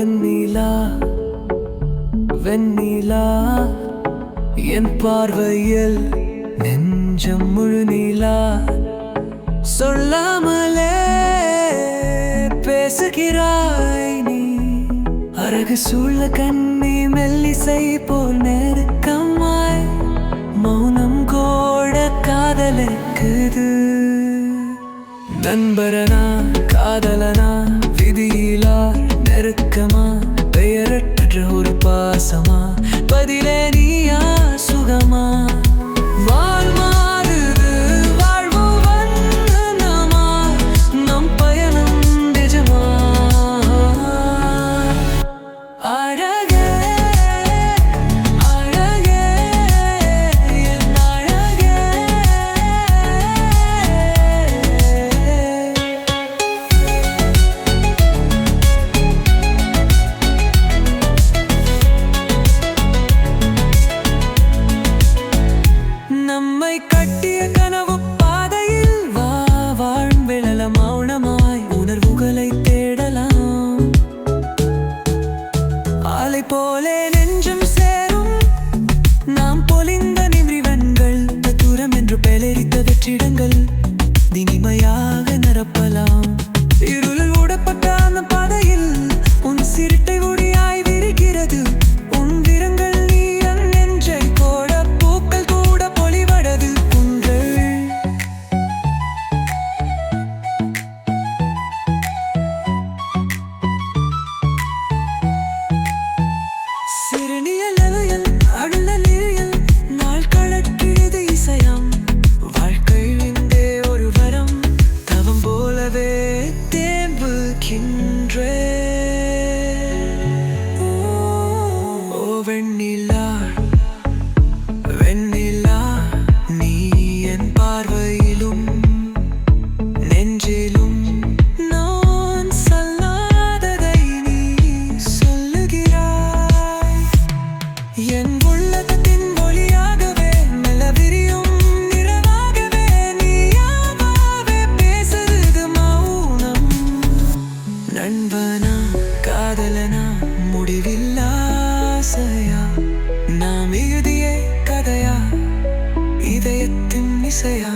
வெண்ணிலா வெண்ணிலா என் பார்வையில் நெஞ்சம் முழு நிலா சொல்லாமலே பேசுகிறாய் நீ அழகு சூழ கண்ணி மெல்லிசை போல் நெருக்கமாய் மௌனம் கூட காதலுக்குது நண்பரனா காதலனா விதியிலா நெருக்கமா பெயரற்ற ஒரு பாசமா பதிலே நீயா சுகமா வாழ் மாறுது வாழ்வு வண்ணமா நம் பயணம் நிஜமா அழகே அழகே என் அழகே நம்மை கட்டிய கனவு பாதையில் வாழ்விழல மௌனமாய் உணர்வுகளை தேடலாம் ஆலை போலே நெஞ்சம் சேரும் நாம் பொலிந்த நிமிவன்கள் தூரம் என்று பெயரித்த வெற்றிடங்கள் இனிமையாக நிரப்பலாம் இருளில் ஊடப்பட்ட அந்த பாதையில் உன் சிறுட்டை ஒடியாய் விரிகிறது உன் விரங்கள் நீ என் நெஞ்சை போட பூக்கள் கூட பொலிவடது உங்கள் சிறுநியல் அழலில் நாள் கழற்றியது இசையாம் வாழ்க்கை விந்தே ஒரு வரம் தவம் போலவே தேம்புகின்றே ஓ வெண்ணிலா வெண்ணிலா நீ என் பார்வையிலும் நெஞ்சிலும் நான் சொல்லாததை நீ சொல்லுகிறாய் என் உள்ளத்தின் ஒளியாகவே மெல்ல விரியும் நிறமாகவே நீயாவே பேசுறது மௌனம் நண்பனா காதலனா முடிவில்லாசையா நாம் எழுதிய கதையா இதயத்தின் இசையா